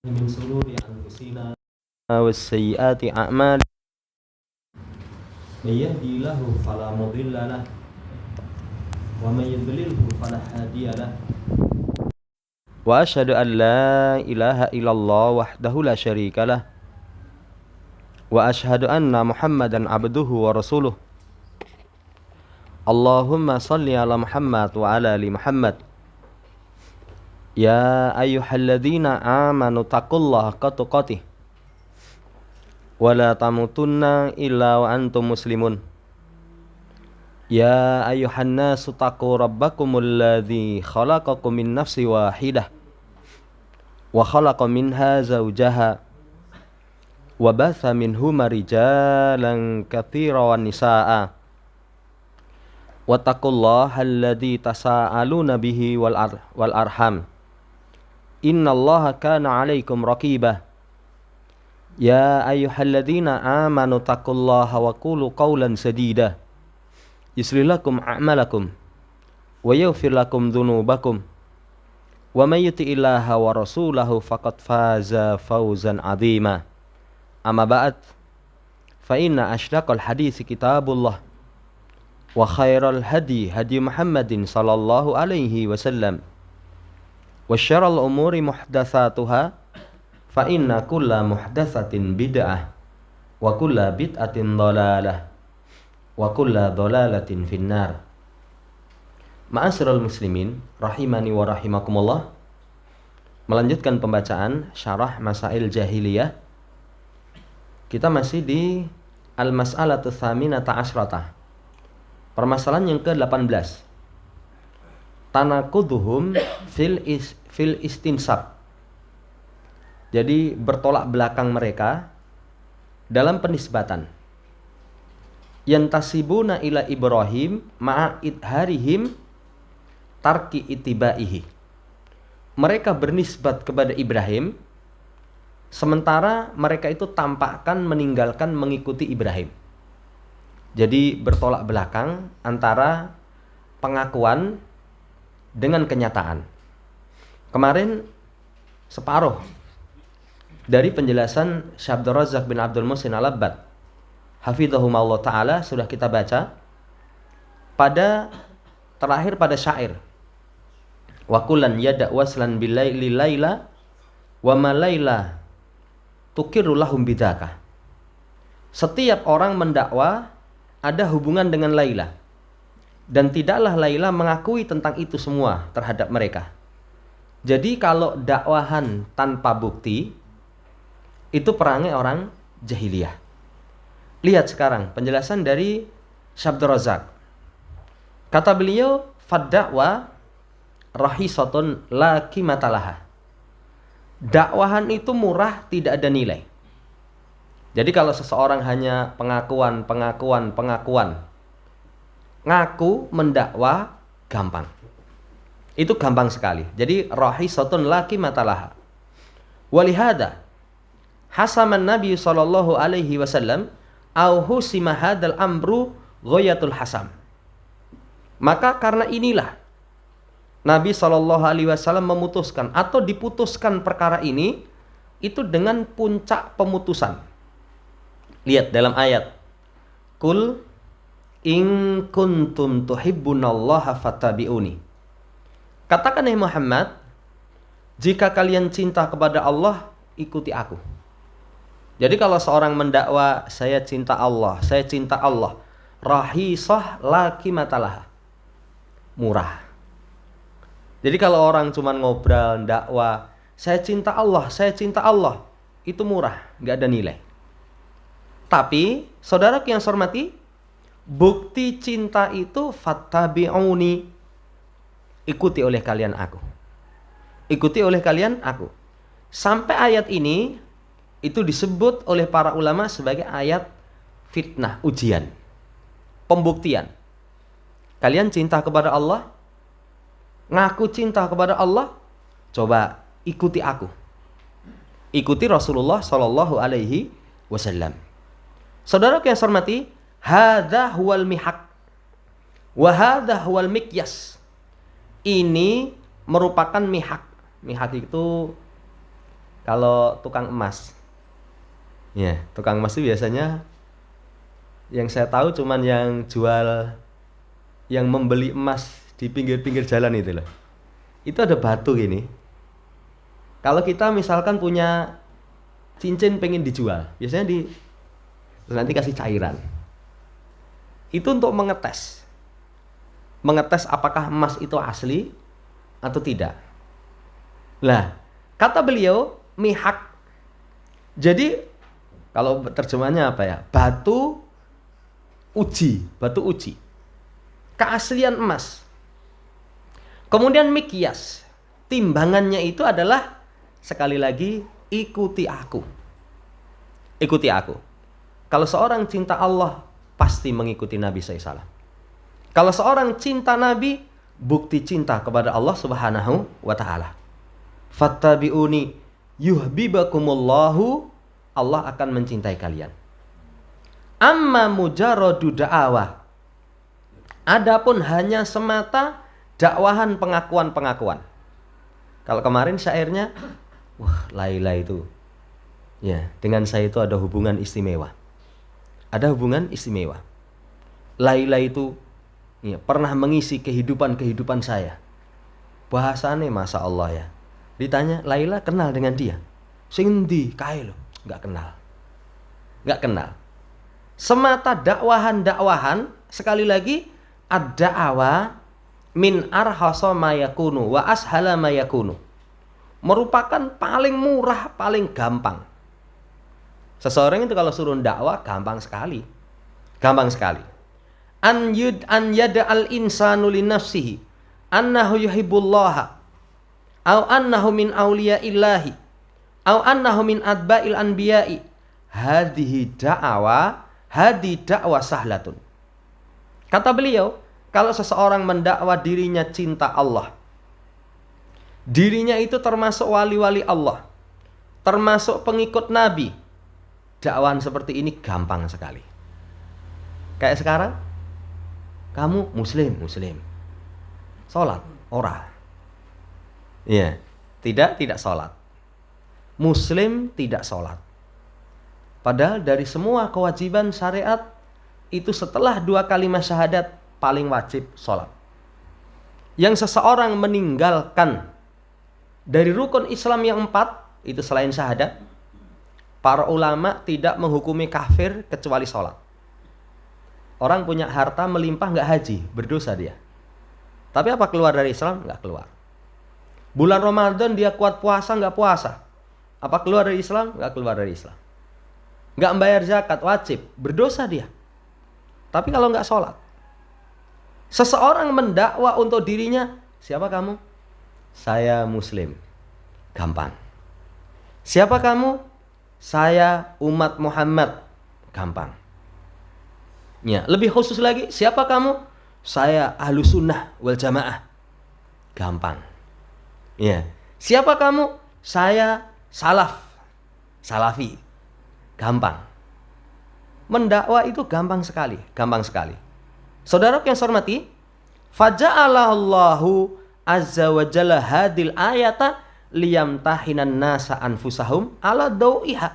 من شرور أنفسنا والسيئات أعمالنا من يهدي الله فلا مضل له ومن يضلله فلا هادي له وأشهد أن لا إله إلا الله وحده لا شريك له وأشهد أن محمدا عبده ورسوله اللهم صل على محمد وعلى آل محمد يا أيها الذين آمنوا اتقوا الله حق تقاته ولا تموتن إلا وأنتم مسلمون يا أيها الناس اتقوا ربكم الذي خلقكم من نفس واحدة وخلق منها زوجها وبث منهما رجالا كثيرا ونساء واتقوا الله الذي تساءلون به والأرحام إن الله كان عليكم رقيبا يا أيها الذين آمنوا اتقوا الله وقولوا قولا سديدا يصلح لكم أعمالكم ويغفر لكم ذنوبكم ومن يطع الله ورسوله فقد فاز فوزا عظيما أما بعد فإن أصدق الحديث كتاب الله وخير الهدي هدي محمد صلى الله عليه وسلم وشر الأمور محدثاتها فإن كل محدثة بدعة وكل بدعة ضلالة وكل ضلالة في النار. Ma'asyiral muslimin rahimani wa rahimakumullah. Melanjutkan pembacaan syarah Masail Jahiliyah. Kita masih di Al-Mas'alatu Tsaminata Asyrata. Permasalahan yang ke-18. Tanaquduhum fil istinsab. Jadi bertolak belakang mereka dalam penisbatan. Yantasibuna ila Ibrahim ma'a idharihim tarki itibaihi. Mereka bernisbat kepada Ibrahim sementara mereka itu tampakkan meninggalkan mengikuti Ibrahim. Jadi bertolak belakang antara pengakuan dengan kenyataan. Kemarin separuh dari penjelasan Syekh Abdul Razak bin Abdul Muhsin Al-Abbad hafizahumullah ta'ala sudah kita baca pada terakhir pada syair wa kullan yada waslan bilaili laila wa ma laila tukiru lahum bidaka. Setiap orang mendakwa ada hubungan dengan Laila dan tidaklah Laila mengakui tentang itu semua terhadap mereka. Jadi kalau dakwahan tanpa bukti itu perangai orang jahiliyah. Lihat sekarang penjelasan dari Syekh Abdul Razak. Kata beliau, "Fad-da'wa rahisatun la qimatalaha." Dakwahan itu murah, tidak ada nilai. Jadi kalau seseorang hanya pengakuan, ngaku mendakwa gampang. Itu gampang sekali. Jadi rahisatun la qimatalaha. Walihada hasaman Nabi sallallahu alaihi wasallam au husima hadzal amru ghayatul hasam. Maka karena inilah Nabi sallallahu alaihi wasallam memutuskan atau diputuskan perkara ini itu dengan puncak pemutusan. Lihat dalam ayat Qul in kuntum tuhibbunallaha fattabi'uni. Katakan ya Muhammad, jika kalian cinta kepada Allah, ikuti aku. Jadi kalau seorang mendakwa saya cinta Allah, rahisah la qimatalaha. Murah. Jadi kalau orang cuma ngobrol dakwa, saya cinta Allah, itu murah, nggak ada nilai. Tapi, saudara yang saya hormati, bukti cinta itu fattabi'uni. Ikuti oleh kalian aku. Sampai ayat ini itu disebut oleh para ulama sebagai ayat fitnah, ujian, pembuktian. Kalian cinta kepada Allah? Ngaku cinta kepada Allah? Coba ikuti aku. Ikuti Rasulullah sallallahu alaihi wasallam. Saudara yang saya hormati, hadza huwal mihak wa hadza huwal miqyas. Ini merupakan mihak. Mihak itu Kalau tukang emas. Ya, tukang emas itu biasanya yang saya tahu cuman yang jual, yang membeli emas di pinggir-pinggir jalan itu loh. Itu ada batu gini. Kalau kita misalkan punya cincin pengen dijual, biasanya terus nanti kasih cairan. Itu untuk mengetes. Mengetes apakah emas itu asli atau tidak. Lah, kata beliau mihak. Jadi kalau terjemahnya apa ya? Batu uji. Keaslian emas. Kemudian mikyas. Timbangannya itu adalah sekali lagi ikuti aku. Ikuti aku. Kalau seorang cinta Allah pasti mengikuti Nabi SAW. Kalau seorang cinta Nabi, bukti cinta kepada Allah Subhanahu wa ta'ala. Fattabi'uni yuhibbukumullahu, Allah akan mencintai kalian. Amma mujarradu da'awah, adapun hanya semata dakwahan pengakuan-pengakuan. Kalau kemarin syairnya, wah Laila itu, ya dengan saya itu ada hubungan istimewa. Ada hubungan istimewa. Laila itu ya, pernah mengisi kehidupan saya. Bahasane Masya Allah ya. Ditanya, Laila kenal dengan dia? Sing ndi kae lho, enggak kenal. Semata dakwahan, sekali lagi ad-da'wa min arhasa mayakunu wa ashala mayakunu. Merupakan paling murah, paling gampang. Seseorang itu kalau suruh dakwah gampang sekali. An yada'al insanu li nafsihi annahu yuhibbullaha au annahu min awliyaillahi au annahu min atba'il anbiya'i. Hadhi da'wa sahlatun. Kata beliau, kalau seseorang mendakwa dirinya cinta Allah, dirinya itu termasuk wali-wali Allah, termasuk pengikut Nabi, dakwaan seperti ini gampang sekali. Kayak sekarang, kamu muslim, sholat, ora. Iya, tidak sholat. Muslim tidak sholat. Padahal dari semua kewajiban syariat itu setelah 2 kalimat syahadat paling wajib sholat. Yang seseorang meninggalkan dari rukun Islam yang 4 itu selain syahadat, para ulama tidak menghukumi kafir kecuali sholat. Orang punya harta melimpah nggak haji, berdosa dia. Tapi apa keluar dari Islam? Nggak keluar. Bulan Ramadan dia kuat puasa, nggak puasa. Apa keluar dari Islam? Nggak keluar dari Islam. Nggak membayar zakat, wajib, berdosa dia. Tapi kalau nggak sholat, seseorang mendakwa untuk dirinya, siapa kamu? Saya Muslim, gampang. Siapa kamu? Saya umat Muhammad, gampang. Ya, lebih khusus lagi, siapa kamu? Saya Ahlus Sunnah wal Jamaah, gampang. Ya, siapa kamu? Saya Salafi, gampang. Mendakwa itu gampang sekali. Saudara yang saya hormati, faja'alallahu azza wa jalla hadil ayata liyamtahinan nasa anfusahum ala dau'iha.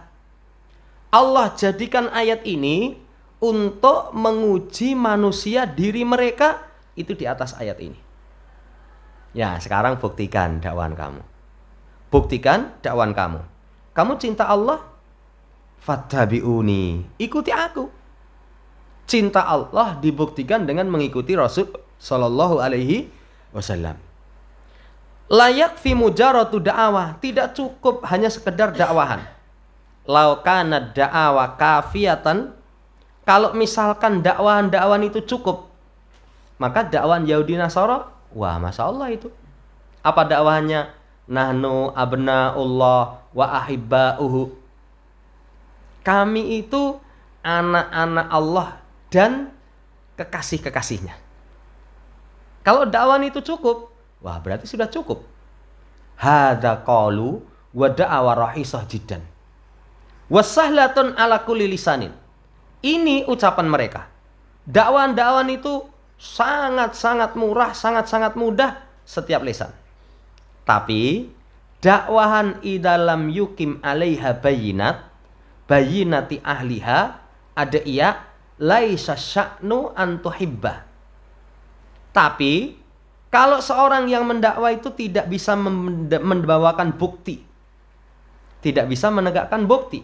Allah jadikan ayat ini untuk menguji manusia diri mereka itu di atas ayat ini. Ya, sekarang buktikan dakwaan kamu. Kamu cinta Allah? Fattabi'uni, ikuti aku. Cinta Allah dibuktikan dengan mengikuti Rasul sallallahu alaihi wasallam. Layak fi mujarratu da'awah, tidak cukup hanya sekedar dakwahan. Lau kana da'awa kafiyatan, kalau misalkan dakwahan itu cukup, maka dakwahan Yahudi Nasara, wah Masya Allah itu. Apa dakwahannya? Nahnu abna'ullah wa ahibba'uhu. Kami itu anak-anak Allah dan kekasih-kekasihnya. Kalau dakwahan itu cukup, wah berarti sudah cukup. Hadza qalu wa da'awa rahisah jiddan. Wasahlatun ala kulli lisanin. Ini ucapan mereka. Dakwahan itu sangat-sangat murah, sangat-sangat mudah setiap lisan. Tapi dakwahan idalam yukim alaiha bayinati ahliha ada iya laisa sya'nu antuhibba. Tapi kalau seorang yang mendakwa itu tidak bisa membawakan bukti, tidak bisa menegakkan bukti,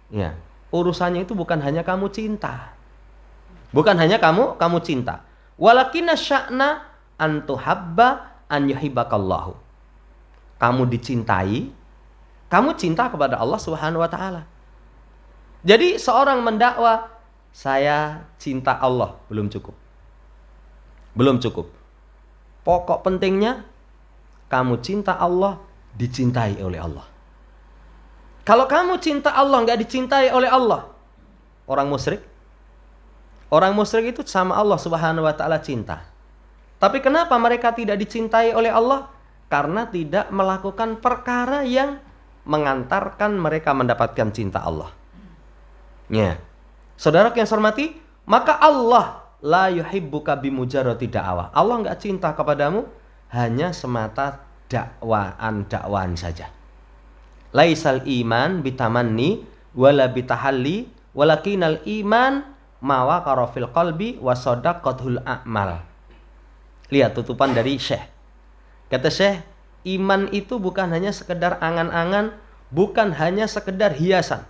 ya, urusannya itu bukan hanya kamu cinta, bukan hanya kamu cinta. Walakinna sya'na antuhabba an yuhibbakallahu. Kamu dicintai, kamu cinta kepada Allah Subhanahu wa taala. Jadi seorang mendakwa, saya cinta Allah, belum cukup. Belum cukup. Pokok pentingnya kamu cinta Allah, dicintai oleh Allah. Kalau kamu cinta Allah nggak dicintai oleh Allah, orang musyrik. Orang musyrik itu sama Allah Subhanahu wa taala cinta. Tapi kenapa mereka tidak dicintai oleh Allah? Karena tidak melakukan perkara yang mengantarkan mereka mendapatkan cinta Allah. Ya. Saudara yang saya hormati, maka Allah la yuhibbuka bimujarrati da'wah. Allah enggak cinta kepadamu hanya semata dakwaan saja. Laisal iman bitamanni wala bitahalli walakinal iman ma waqara fil qalbi wa sadaqatul a'mal. Lihat tutupan dari Syekh. Kata Syekh, iman itu bukan hanya sekedar angan-angan, bukan hanya sekedar hiasan.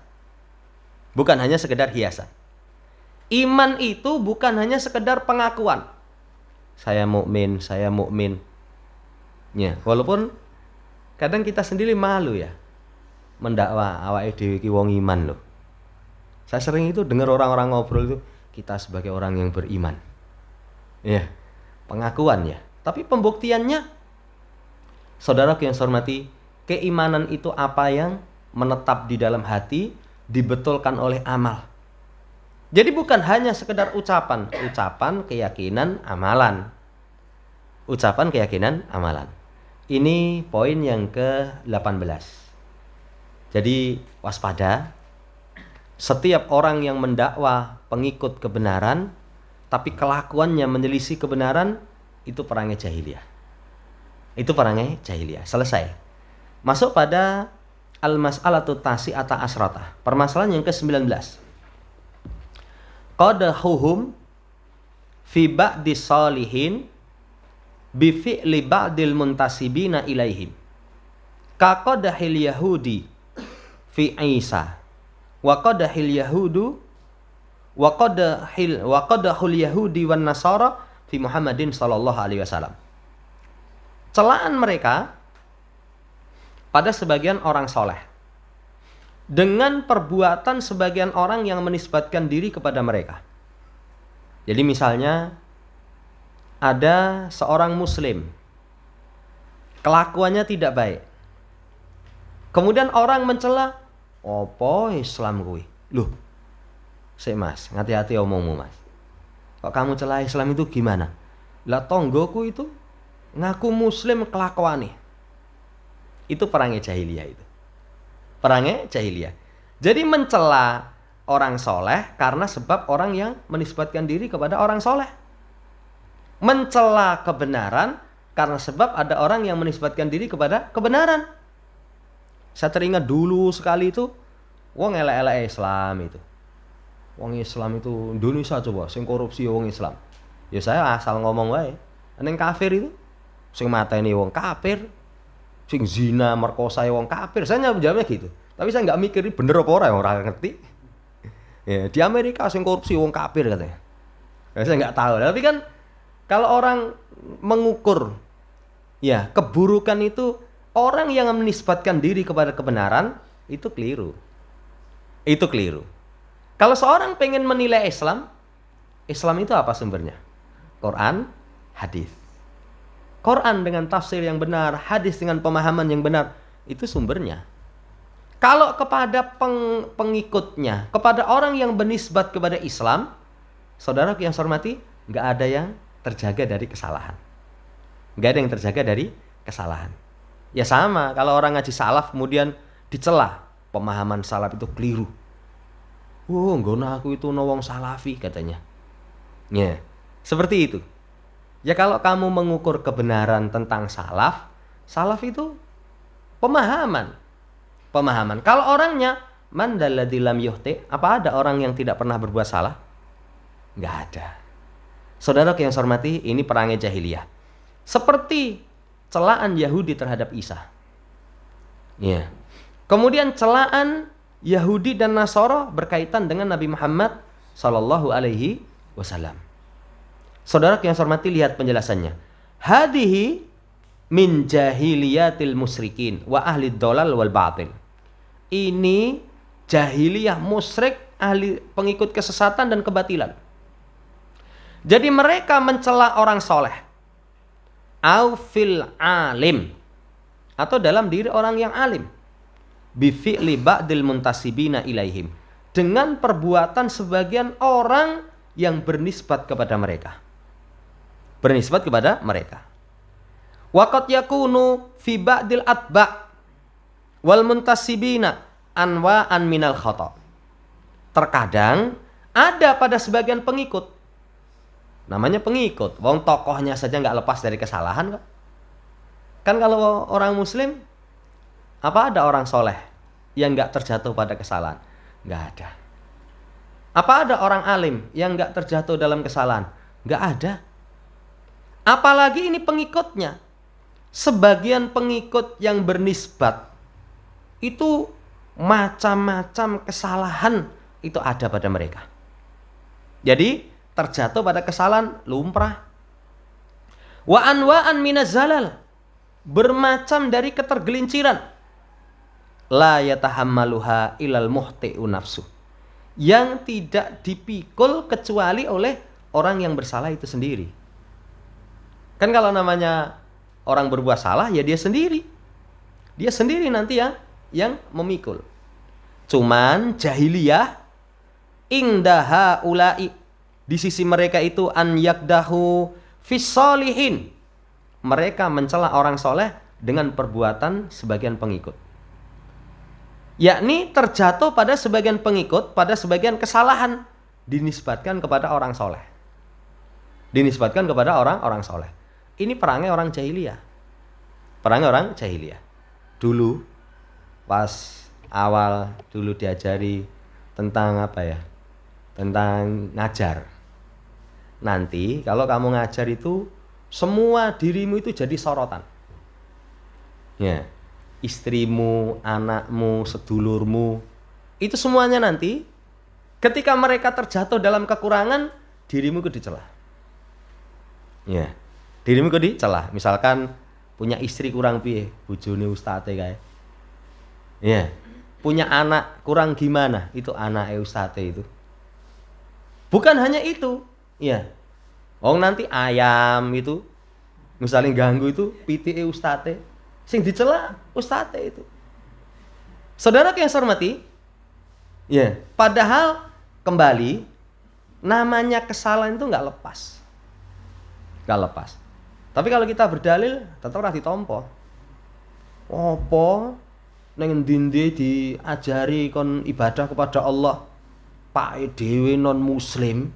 Bukan hanya sekedar hiasan. Iman itu bukan hanya sekedar pengakuan. Saya mukmin, saya mukmin. Ya, walaupun kadang kita sendiri malu ya mendakwa awake dhewe iki wong iman loh. Saya sering itu dengar orang-orang ngobrol itu, kita sebagai orang yang beriman. Ya, pengakuan ya. Tapi pembuktiannya, saudara yang saya hormati, keimanan itu apa yang menetap di dalam hati, dibetulkan oleh amal. Jadi bukan hanya sekedar ucapan, keyakinan, amalan. Ucapan, keyakinan, amalan. Ini poin yang ke-18. Jadi waspada. Setiap orang yang mendakwa pengikut kebenaran, tapi kelakuannya menyelisih kebenaran, itu perangai jahiliyah. Itu perangai jahiliyah. Selesai. Masuk pada al-mas'alatu tasi'ata asrata. Permasalahan yang ke-19. Qadahuhum fi ba'di salihin bi fi'li ba'dil muntasibina ilaihim. Ka qadahil yahudi fi Isa. Wa qadahil yahudu wa qadahul yahudi wan nasara fi Muhammadin sallallahu alaihi wasallam. Celaan mereka pada sebagian orang soleh dengan perbuatan sebagian orang yang menisbatkan diri kepada mereka. Jadi misalnya ada seorang muslim, kelakuannya tidak baik. Kemudian orang mencela, "Opo Islam kuwi?" Loh, sik Mas, hati-hati omongmu Mas. Kok kamu celah Islam itu gimana? Lah tonggoku itu ngaku muslim kelakuane. Itu perangai jahiliyah itu. Perangai jahiliyah. Jadi mencela orang soleh karena sebab orang yang menisbatkan diri kepada orang soleh. Mencela kebenaran karena sebab ada orang yang menisbatkan diri kepada kebenaran. Saya teringat dulu sekali itu, wong elek-elek Islam itu. Wong Islam itu Indonesia coba, sing korupsi wong Islam. Ya saya asal ngomong wae. Ning kafir itu, sing mateni wong kafir. Sing zina merkosa wong kafir, saya jawabnya gitu. Tapi saya nggak mikir bener apa orang ngerti. Ya, di Amerika sing korupsi wong kafir katanya. Ya, saya nggak tahu. Tapi kan kalau orang mengukur ya keburukan itu, orang yang menisbatkan diri kepada kebenaran itu keliru. Itu keliru. Kalau seorang pengen menilai Islam, Islam itu apa sumbernya? Quran, hadis. Quran dengan tafsir yang benar, hadis dengan pemahaman yang benar, itu sumbernya. Kalau kepada pengikutnya, kepada orang yang bernisbat kepada Islam, saudara yang saya hormati, nggak ada yang terjaga dari kesalahan. Nggak ada yang terjaga dari kesalahan. Ya sama, kalau orang ngaji salaf kemudian dicela, pemahaman salaf itu keliru. Nggak aku itu wong salafi katanya. Ya, seperti itu. Ya kalau kamu mengukur kebenaran tentang salaf, salaf itu Pemahaman. Pemahaman. Kalau orangnya man dalladzi lam yuhti, apa ada orang yang tidak pernah berbuat salah? Nggak ada. Saudara yang saya hormati, ini perangai jahiliyah. Seperti celaan Yahudi terhadap Isa. Ya. Kemudian celaan Yahudi dan Nasara berkaitan dengan Nabi Muhammad sallallahu alaihi wasallam. Saudara yang saya hormati, lihat penjelasannya. Hadihi min jahiliyatil musyrikin wa ahli dhalal wal batil. Ini jahiliyah musyrik, ahli pengikut kesesatan dan kebatilan. Jadi mereka mencela orang soleh. Au fil alim, atau dalam diri orang yang alim. Bi fi'li ba'dil muntasibina ilaihim, dengan perbuatan sebagian orang yang bernisbat kepada mereka. Bernisbat kepada mereka. Waqad yakunu fi ba'dil atba' wal muntasibina anwa'an minal khata'. Terkadang ada pada sebagian pengikut. Namanya pengikut, wong tokohnya saja nggak lepas dari kesalahan kok. Kan kalau orang muslim, apa ada orang soleh yang nggak terjatuh pada kesalahan? Nggak ada. Apa ada orang alim yang nggak terjatuh dalam kesalahan? Nggak ada. Apalagi ini pengikutnya. Sebagian pengikut yang bernisbat itu macam-macam kesalahan itu ada pada mereka. Jadi terjatuh pada kesalahan lumrah. Wa anwa'an minaz zalal, bermacam dari ketergelinciran. La yatahammaluha ilal muhti'u nafsu, yang tidak dipikul kecuali oleh orang yang bersalah itu sendiri. Kan kalau namanya orang berbuat salah, ya dia sendiri. Dia sendiri nanti yang memikul. Cuman jahiliyah indaha ulai, di sisi mereka itu an yakdahu fis solihin, mereka mencela orang soleh dengan perbuatan sebagian pengikut. Yakni terjatuh pada sebagian pengikut, pada sebagian kesalahan dinisbatkan kepada orang soleh. Dinisbatkan kepada orang-orang soleh. Ini perangai orang jahiliyah. Perangai orang jahiliyah. Dulu pas awal dulu diajari tentang apa ya? Tentang ngajar. Nanti kalau kamu ngajar itu semua dirimu itu jadi sorotan. Ya. Istrimu, anakmu, sedulurmu, itu semuanya nanti ketika mereka terjatuh dalam kekurangan, dirimu itu dicela. Ya. Dirimu itu dicela. Misalkan punya istri kurang piye, bojone ustate kae. Ya. Punya anak kurang gimana, itu anake ustate itu. Bukan hanya itu. Ya. Oh nanti ayam itu misalnya ganggu itu pitike ustate, sing dicela ustate itu. Saudara yang saya hormati, ya, padahal kembali namanya kesalahan itu nggak lepas. Nggak lepas. Tapi kalau kita berdalil tetap ora ditompo. Apa ning endi-endi diajari kon ibadah kepada Allah, pak dhewe non muslim.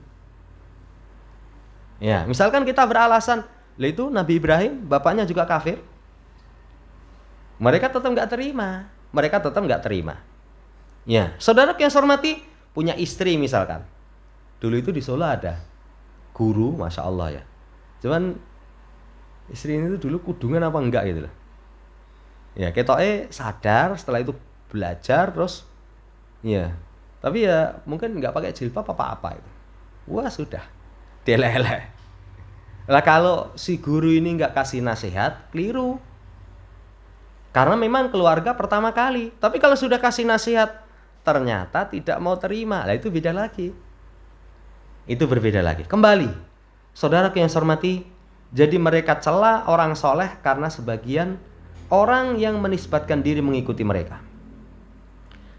Ya, misalkan kita beralasan, lah itu Nabi Ibrahim bapaknya juga kafir. Mereka tetap nggak terima. Mereka tetap nggak terima. Ya, saudara yang saya hormati, punya istri misalkan. Dulu itu di Solo ada guru, masya Allah ya. Cuman istri ini tuh dulu kudungan apa enggak gitu loh. Ya, ketoke sadar setelah itu belajar terus, ya. Tapi ya mungkin nggak pakai jilbab apa-apa itu. Wah sudah, delele. Lah kalau si guru ini nggak kasih nasihat, keliru. Karena memang keluarga pertama kali. Tapi kalau sudah kasih nasihat, ternyata tidak mau terima. Lah itu beda lagi. Itu berbeda lagi. Kembali, saudara yang saya hormati, jadi mereka cela orang soleh karena sebagian orang yang menisbatkan diri mengikuti mereka.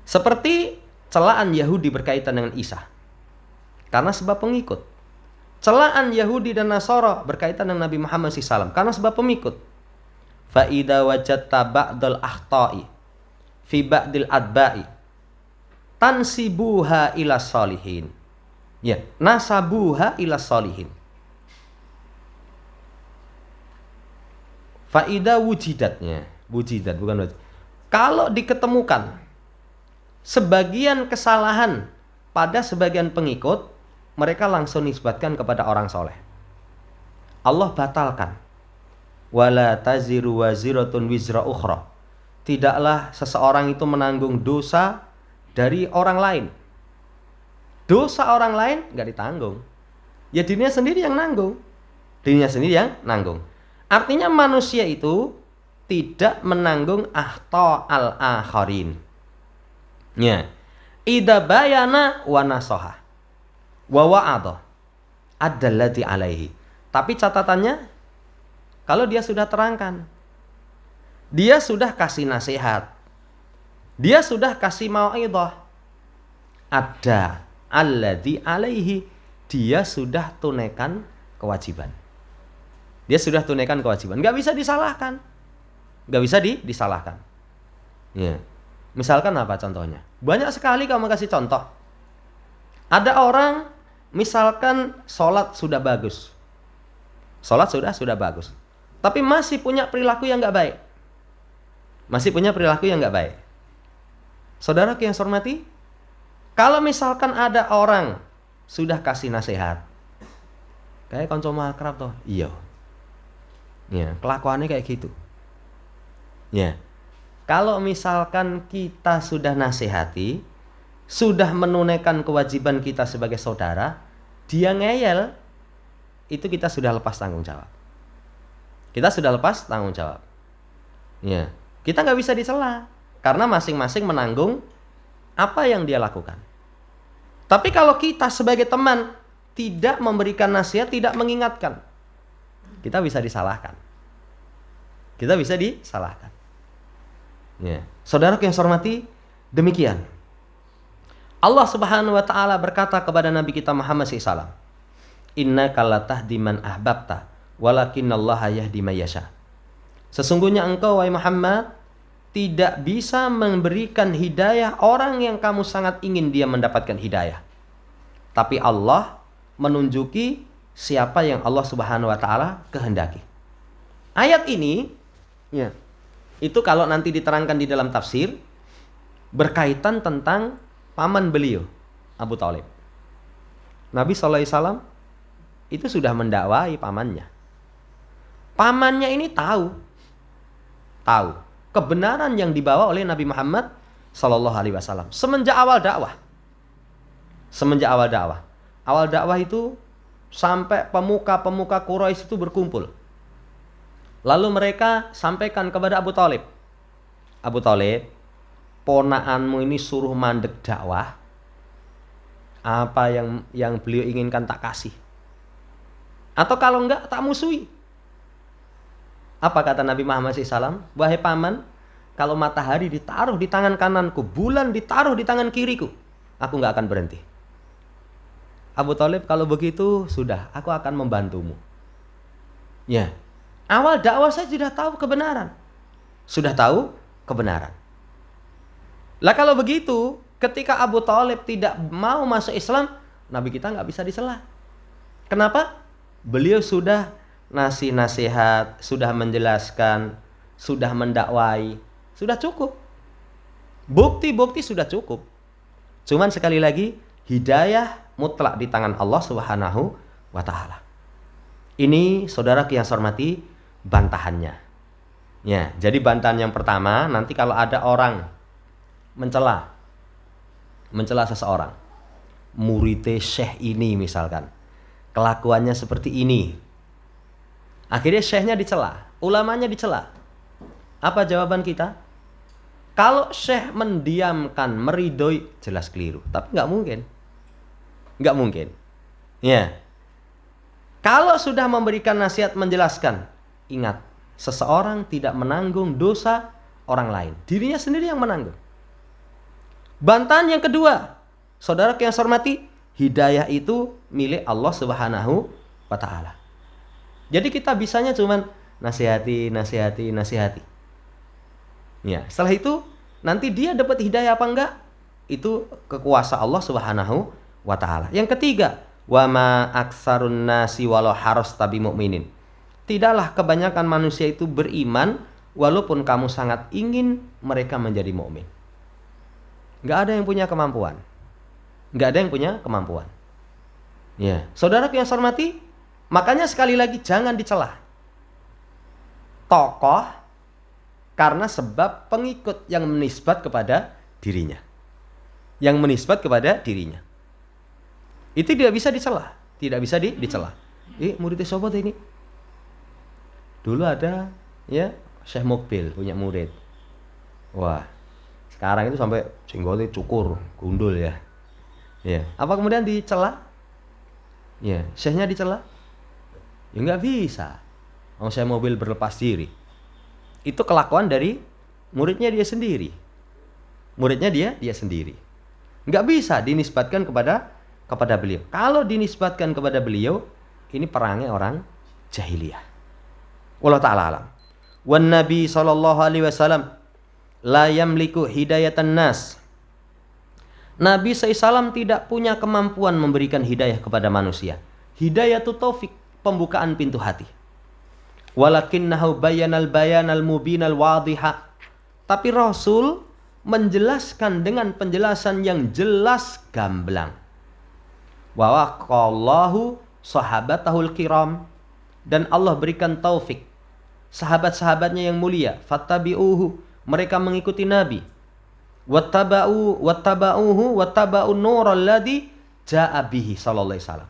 Seperti celaan Yahudi berkaitan dengan Isa, karena sebab pengikut. Celaan Yahudi dan Nasara berkaitan dengan Nabi Muhammad SAW, karena sebab pengikut. Fa idza wajadta ba'dal akhta'i fi ba'dil adba'i tansibuha ila sholihin. Ya, nasabuha ila sholihin. Fa idza wujidatnya, wujidat bukan wujud. Kalau diketemukan sebagian kesalahan pada sebagian pengikut, mereka langsung nisbatkan kepada orang soleh. Allah batalkan. Wala taziru waziratun wizra ukhra. Tidaklah seseorang itu menanggung dosa dari orang lain. Dosa orang lain nggak ditanggung. Ya dirinya sendiri yang nanggung. Dirinya sendiri yang nanggung. Artinya manusia itu tidak menanggung akhta al-akharin. Ya. Idza bayana wa nasaha wa wa'adha adallati alaihi. Tapi catatannya, kalau dia sudah terangkan, dia sudah kasih nasihat, dia sudah kasih mau'idhah, ada alladzi alaihi, dia sudah tunaikan kewajiban. Dia sudah tunaikan kewajiban. Nggak bisa disalahkan. Nggak bisa disalahkan. Ya. Misalkan apa contohnya? Banyak sekali kamu kasih contoh. Ada orang misalkan sholat sudah bagus. Sholat sudah bagus. Tapi masih punya perilaku yang nggak baik. Masih punya perilaku yang nggak baik. Saudara yang saya hormati, kalau misalkan ada orang sudah kasih nasihat, kayak konco makrab toh, iya. Ya, kelakuannya kayak gitu. Ya. Kalau misalkan kita sudah nasihati, sudah menunaikan kewajiban kita sebagai saudara, dia ngeyel, itu kita sudah lepas tanggung jawab. Kita sudah lepas tanggung jawab. Ya. Kita nggak bisa dicela karena masing-masing menanggung apa yang dia lakukan. Tapi kalau kita sebagai teman tidak memberikan nasihat, tidak mengingatkan, kita bisa disalahkan. Kita bisa disalahkan. Ya. Saudara yang saya hormati, demikian. Allah Subhanahu wa taala berkata kepada Nabi kita Muhammad SAW, "Innaka latahdi man ahbabta, walakinallaha yahdi may yasha." Sesungguhnya engkau wahai Muhammad tidak bisa memberikan hidayah orang yang kamu sangat ingin dia mendapatkan hidayah. Tapi Allah menunjuki siapa yang Allah Subhanahu wa taala kehendaki. Ayat ini ya, itu kalau nanti diterangkan di dalam tafsir berkaitan tentang paman beliau Abu Thalib. Nabi SAW itu sudah mendakwai pamannya. Pamannya ini tahu kebenaran yang dibawa oleh Nabi Muhammad SAW semenjak awal dakwah. Awal dakwah itu sampai pemuka-pemuka Quraisy itu berkumpul. Lalu mereka sampaikan kepada Abu Thalib, Abu Thalib, ponakanmu ini suruh mandek dakwah. Apa yang beliau inginkan tak kasih. Atau kalau enggak tak musuhi. Apa kata Nabi Muhammad SAW? Wahai paman, kalau matahari ditaruh di tangan kananku, bulan ditaruh di tangan kiriku, aku enggak akan berhenti. Abu Thalib, kalau begitu sudah, aku akan membantumu. Ya. Awal dakwah saya sudah tahu kebenaran. Lah kalau begitu, ketika Abu Thalib tidak mau masuk Islam, Nabi kita nggak bisa disela. Kenapa? Beliau sudah ngasih nasihat, sudah menjelaskan, sudah mendakwai, sudah cukup. Bukti-bukti sudah cukup. Cuman sekali lagi, hidayah mutlak di tangan Allah Subhanahu wa taala. Ini saudara yang saya hormati, bantahannya. Ya, jadi bantahan yang pertama, nanti kalau ada orang mencela seseorang, murid syekh ini misalkan, kelakuannya seperti ini. Akhirnya syekhnya dicela, ulamanya dicela. Apa jawaban kita? Kalau syekh mendiamkan, meridoi, jelas keliru. Tapi nggak mungkin. Ya. Kalau sudah memberikan nasihat, menjelaskan, ingat, seseorang tidak menanggung dosa orang lain. Dirinya sendiri yang menanggung. Bantahan yang kedua, saudara yang saya hormati, hidayah itu milik Allah Subhanahu wa taala. Jadi kita bisanya cuman nasihati. Ya, setelah itu nanti dia dapat hidayah apa enggak? Itu kekuasaan Allah Subhanahu wa taala. Yang ketiga, wa ma aktsarun nasi walau harasta bi mu'minin. Tidaklah kebanyakan manusia itu beriman walaupun kamu sangat ingin mereka menjadi mukmin. Nggak ada yang punya kemampuan. Nggak ada yang punya kemampuan. Ya, saudara yang saya hormati, makanya sekali lagi jangan dicela tokoh karena sebab pengikut yang menisbat kepada dirinya. Yang menisbat kepada dirinya. Itu tidak bisa dicela, tidak bisa dicela. Muridnya sobat ini. Dulu ada ya Syekh Mukbil punya murid. Wah, sekarang itu sampai jenggotnya cukur, gundul ya. Ya, apa kemudian dicela? Ya, syekhnya dicela? Ya nggak bisa. Syekh Mukbil berlepas diri. Itu kelakuan dari muridnya dia sendiri. Muridnya dia sendiri. Nggak bisa dinisbatkan kepada beliau. Kalau dinisbatkan kepada beliau, ini perangnya orang jahiliyah. Wallahu ta'ala alam. Wan Nabi sallallahu alaihi wasallam la yamliku hidayatan nas. Nabi SAW tidak punya kemampuan memberikan hidayah kepada manusia. Hidayah itu taufik, pembukaan pintu hati. Walakinnahu bayanal mubinal wadhiha. Tapi Rasul menjelaskan dengan penjelasan yang jelas gamblang. Wa waqallahu sahabatahul kiram. Dan Allah berikan taufik sahabat-sahabatnya yang mulia, fattabi'uhu, mereka mengikuti Nabi. Wattaba'un nural ladzi ja'a bihi sallallahu alaihi wasallam.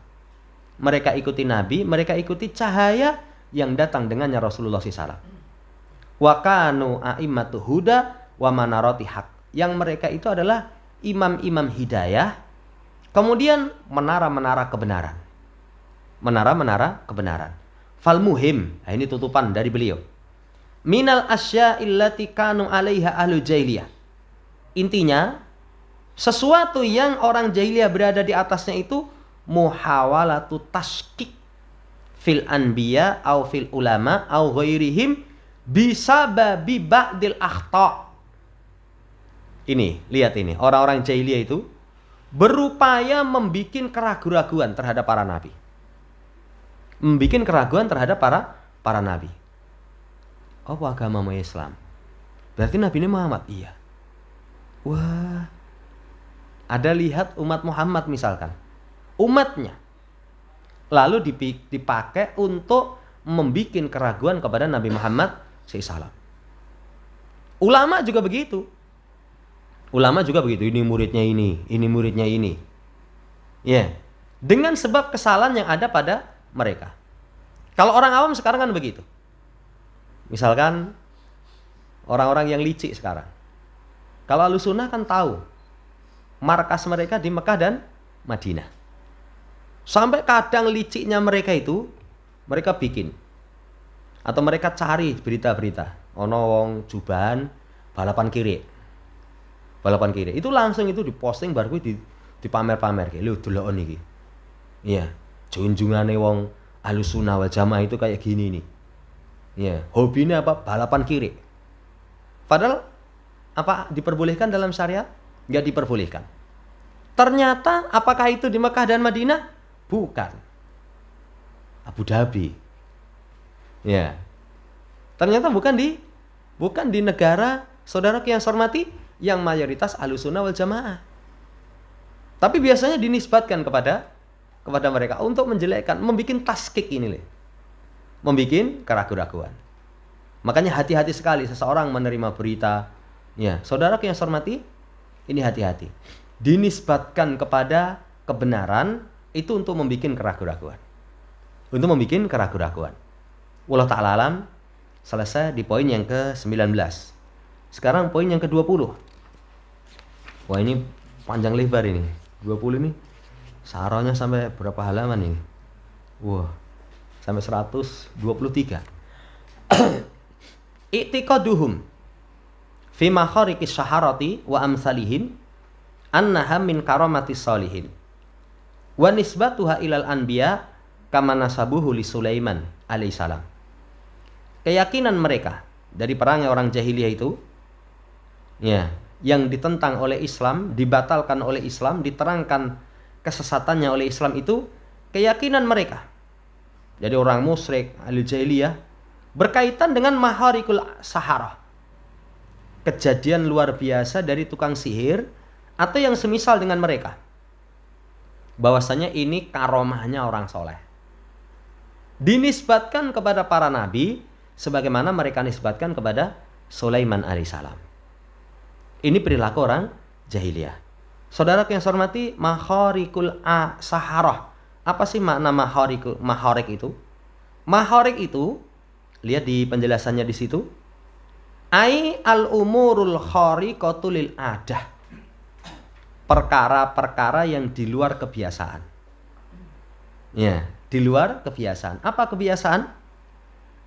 Mereka ikuti Nabi, mereka ikuti cahaya yang datang dengannya Rasulullah SAW. Wa kanu a'immatu huda wa manarati haq. Yang mereka itu adalah imam-imam hidayah, kemudian menara-menara kebenaran. Menara-menara kebenaran. Fal muhim, ini tutupan dari beliau. Minal asya'il lati kanu 'alaiha ahlu jahiliyah. Intinya, sesuatu yang orang jahiliyah berada di atasnya itu muhawalatu taskik fil anbiya au fil ulama au ghairihim bisababi ba'dil akhta. Ini, lihat ini, orang-orang jahiliyah itu berupaya membikin keraguan-keraguan terhadap para nabi. Membikin keraguan terhadap para nabi. Apa agamamu Islam? Berarti Nabi ini Muhammad? Iya. Wah, ada lihat umat Muhammad misalkan, umatnya, lalu dipakai untuk membuat keraguan kepada Nabi Muhammad SAW. Ulama juga begitu. Ini muridnya ini muridnya ini. Ya, dengan sebab kesalahan yang ada pada mereka. Kalau orang awam sekarang kan begitu. Misalkan orang-orang yang licik sekarang. Kalau Ahlussunnah kan tahu markas mereka di Mekah dan Madinah. Sampai kadang liciknya mereka itu mereka bikin atau mereka cari berita-berita. Ono wong jubahan balapan kiri. Itu langsung itu diposting baru dipamer-pamer kayak lho delokon iki. Iya, junjungane wong Ahlussunnah wal Jamaah itu kayak gini nih. Iya, hobinya apa? Balapan kiri. Padahal apa diperbolehkan dalam syariat? Nggak diperbolehkan. Ternyata apakah itu di Mekah dan Madinah? Bukan. Abu Dhabi. Ya. Ternyata bukan di negara saudara yang saya hormati yang mayoritas Ahlussunnah wal Jamaah. Tapi biasanya dinisbatkan kepada mereka untuk menjelekkan, membikin taskik ini loh. Membikin keraguan-keraguan. Makanya hati-hati sekali seseorang menerima berita. Ya, saudara yang saya hormati, ini hati-hati. Dinisbatkan kepada kebenaran itu untuk membuat keraguan-keraguan. Wallahu ta'ala alam. Selesai di poin yang ke-19. Sekarang poin yang ke-20. Wah, ini panjang lebar ini. 20 ini saronya sampai berapa halaman ini? Wah, sampai 123. I'tiqaduhum fi makhariqis syaharati wa amsalihim annaha min karamatis sholihin wa nisbatuha ilal anbiya kama nasabuhu li Sulaiman alaihissalam. Keyakinan mereka dari perangnya orang jahiliyah itu ya, yang ditentang oleh Islam, dibatalkan oleh Islam, diterangkan kesesatannya oleh Islam itu keyakinan mereka. Jadi orang musyrik, ahli jahiliyah berkaitan dengan maharikul saharah, kejadian luar biasa dari tukang sihir atau yang semisal dengan mereka, bahwasanya ini karomahnya orang soleh, dinisbatkan kepada para nabi sebagaimana mereka nisbatkan kepada Sulaiman alaihissalam. Ini perilaku orang jahiliyah. Saudara yang saya hormati, maharikul saharah. Apa sih makna maharik itu? Maharik itu, lihat di penjelasannya di situ. Ai al-umurul khariqatu lil adah. Perkara-perkara yang di luar kebiasaan. Ya, di luar kebiasaan. Apa kebiasaan?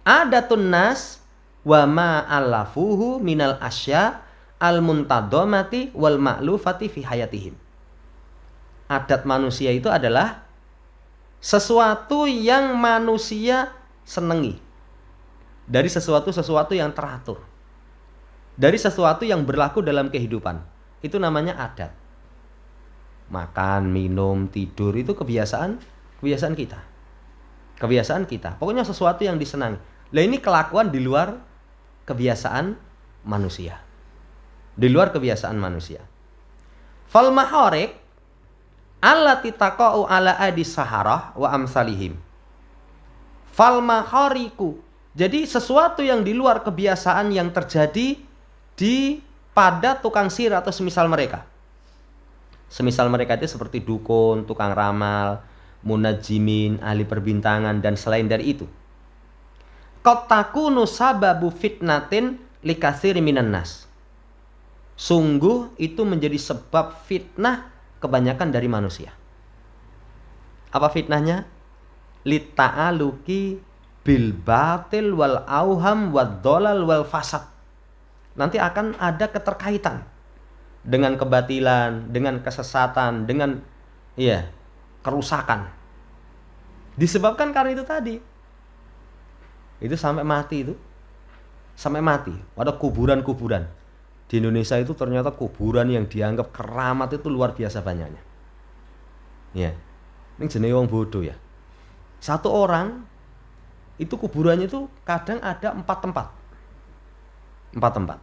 Adatun nas wa ma alafuhu minal asya al-muntadomati wal ma'lufati fi hayatihim. Adat manusia itu adalah sesuatu yang manusia senangi, dari sesuatu yang teratur, dari sesuatu yang berlaku dalam kehidupan. Itu namanya adat. Makan, minum, tidur itu kebiasaan kita. Kebiasaan kita. Pokoknya sesuatu yang disenangi. Lah ini kelakuan di luar kebiasaan manusia. Di luar kebiasaan manusia. Fal maharik allati taqa'u ala adis saharah wa amsalihim. Fal mahariku. Jadi sesuatu yang di luar kebiasaan yang terjadi pada tukang sihir atau semisal mereka. Semisal mereka itu seperti dukun, tukang ramal, munajimin, ahli perbintangan dan selain dari itu. Qad takunu sababu fitnatin likatsiri minan nas. Sungguh itu menjadi sebab fitnah kebanyakan dari manusia. Apa fitnahnya? Litta'aluki bil batil wal auham wad dolal wal fasad. Nanti akan ada keterkaitan dengan kebatilan, dengan kesesatan, dengan kerusakan. Disebabkan karena itu tadi. Itu sampai mati itu. Sampai mati. Ada kuburan-kuburan. Di Indonesia itu ternyata kuburan yang dianggap keramat itu luar biasa banyaknya. Ya. Ini jenenge wong bodoh ya. Satu orang itu kuburannya itu kadang ada 4 tempat. 4 tempat.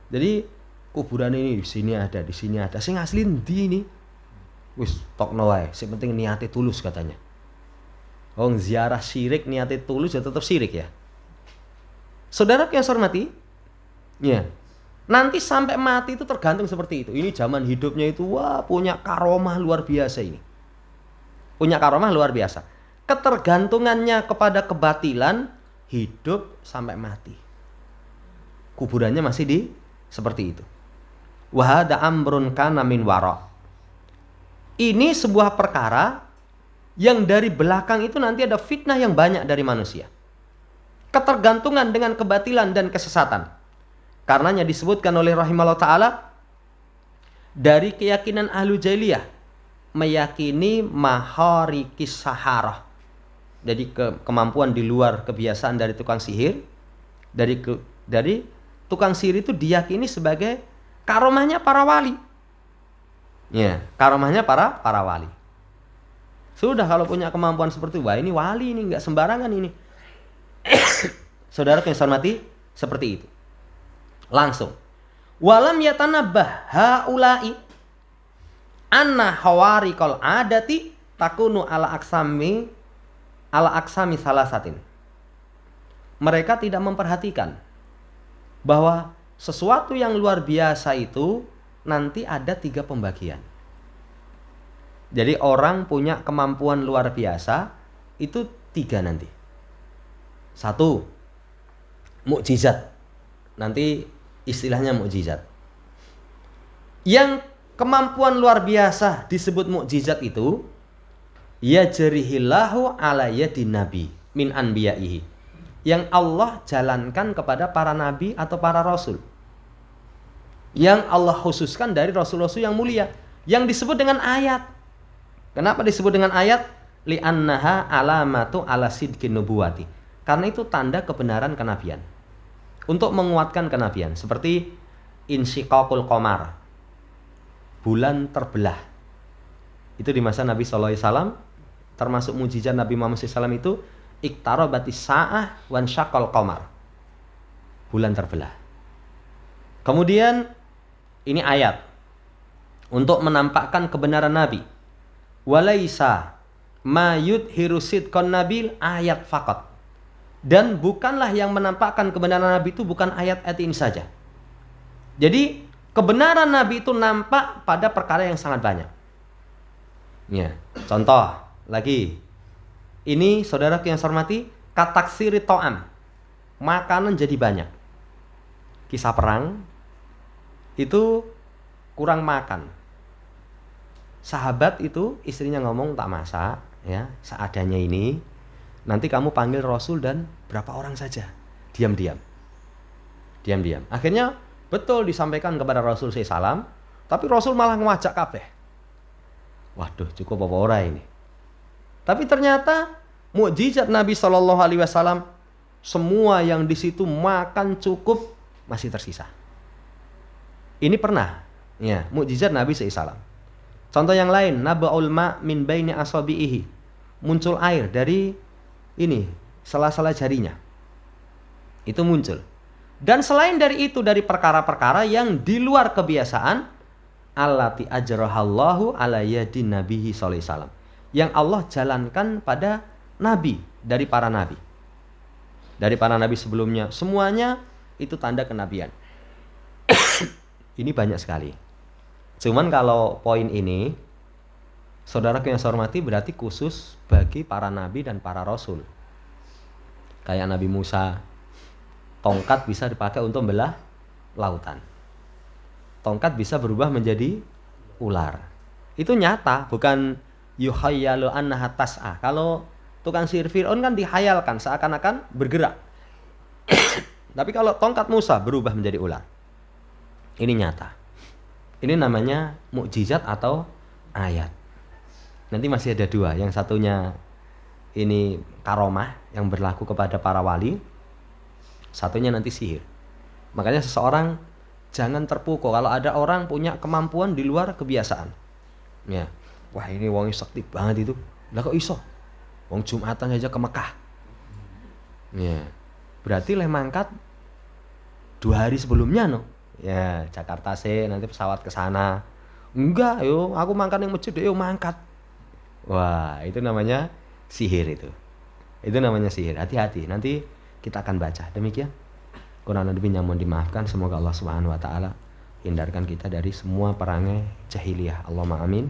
Jadi kuburan ini di sini ada, di sini ada. Sing asli ndi ini? Wis tokno wae, sing penting niate tulus katanya. Wong ziarah syirik niate tulus ya tetap syirik ya. Saudara yang saya hormati, ya. Nanti sampai mati itu tergantung seperti itu. Ini zaman hidupnya itu punya karomah luar biasa ini. Punya karomah luar biasa. Ketergantungannya kepada kebatilan hidup sampai mati. Kuburannya masih seperti itu. Wa hada amrun kana min wara. Ini sebuah perkara yang dari belakang itu nanti ada fitnah yang banyak dari manusia. Ketergantungan dengan kebatilan dan kesesatan. Karenanya disebutkan oleh rahimahullah ta'ala, dari keyakinan ahlu jahiliyah meyakini maharikis saharah. Jadi kemampuan di luar kebiasaan dari tukang sihir. Dari tukang sihir itu diyakini sebagai karomahnya para wali. Ya, karomahnya para wali. Sudah kalau punya kemampuan seperti itu, wah ini wali ini, nggak sembarangan ini. Saudara yang saya hormati, seperti itu. Langsung. Walam yatanabbah haula'i anna hawariqal adati takunu ala aksami salasatin. Mereka tidak memperhatikan bahwa sesuatu yang luar biasa itu nanti ada 3 pembagian. Jadi orang punya kemampuan luar biasa itu 3 nanti. 1, mukjizat. Nanti istilahnya mukjizat. Yang kemampuan luar biasa disebut mukjizat itu yajrihillahu ala yadin nabi min anbiya'ihi. Yang Allah jalankan kepada para nabi atau para rasul. Yang Allah khususkan dari rasul-rasul yang mulia, yang disebut dengan ayat. Kenapa disebut dengan ayat? Li'annaha alamatu ala sidqin nubuwati. Karena itu tanda kebenaran kenabian. Untuk menguatkan kenabian, seperti insyiqaqul qamar, bulan terbelah. Itu di masa Nabi SAW, termasuk mujizat Nabi Muhammad SAW itu iqtarabatis sa'ah wan syaqqal qamar. Bulan terbelah. Kemudian ini ayat untuk menampakkan kebenaran Nabi. Walaisa ma yudhiru sidqan nabil ayat faqat. Dan bukanlah yang menampakkan kebenaran Nabi itu bukan ayat-ayat ini saja. Jadi kebenaran Nabi itu nampak pada perkara yang sangat banyak. Ya, contoh lagi. Ini saudara yang saya hormati, kataksiri to'am. Makanan jadi banyak. Kisah perang itu kurang makan. Sahabat itu istrinya ngomong, tak masak ya, seadanya ini. Nanti kamu panggil Rasul dan berapa orang saja. Diam-diam. Akhirnya betul disampaikan kepada Rasul SAW, tapi Rasul malah ngajak kabeh. Waduh, cukup apa ora ini. Tapi ternyata mukjizat Nabi Shallallahu Alaihi Wasallam, semua yang di situ makan cukup masih tersisa. Ini pernah, ya, mukjizat Nabi SAW. Contoh yang lain, naba'ul ma' min baini asabihi. Muncul air dari ini, sela-sela jarinya. Itu muncul. Dan selain dari itu, dari perkara-perkara yang di luar kebiasaan, allati ajrahallahu ala yadin nabihi sallallahu alaihi wasallam. Yang Allah jalankan pada nabi, dari para nabi. Dari para nabi sebelumnya, semuanya itu tanda kenabian. Ini banyak sekali. Cuman kalau poin ini, saudara yang saya hormati, berarti khusus bagi para nabi dan para rasul. Kayak Nabi Musa, tongkat bisa dipakai untuk membelah lautan. Tongkat bisa berubah menjadi ular. Itu nyata, bukan yuhayyalu annaha tas'a. Kalau tukang sihir Fir'aun kan dihayalkan seakan-akan bergerak. Tapi kalau tongkat Musa berubah menjadi ular, ini nyata. Ini namanya mukjizat atau ayat. Nanti masih ada dua. Yang satunya ini karomah yang berlaku kepada para wali. Satunya nanti sihir. Makanya seseorang jangan terpukau kalau ada orang punya kemampuan di luar kebiasaan. Ya. Wah, ini wong sakti banget itu. Lah kok iso? Wong Jumatan aja ke Mekah. Ya. Berarti leh mangkat 2 hari sebelumnya no. Ya, Jakarta sih, nanti pesawat ke sana. Enggak, yo, aku mangkat yang masjid, yo mangkat. Wah, itu namanya sihir itu. Itu namanya sihir. Hati-hati, nanti kita akan baca. Demikian. Kurang lebihnya mohon dimaafkan. Semoga Allah Subhanahu wa taala hindarkan kita dari semua perangai jahiliyah. Allahumma amin.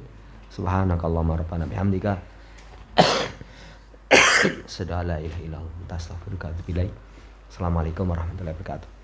Subhanakallahumma rabbana bihamdika. Asyhadu an la ilaha illa anta astaghfiruka wa atubu ilaik. Assalamualaikum warahmatullahi wabarakatuh.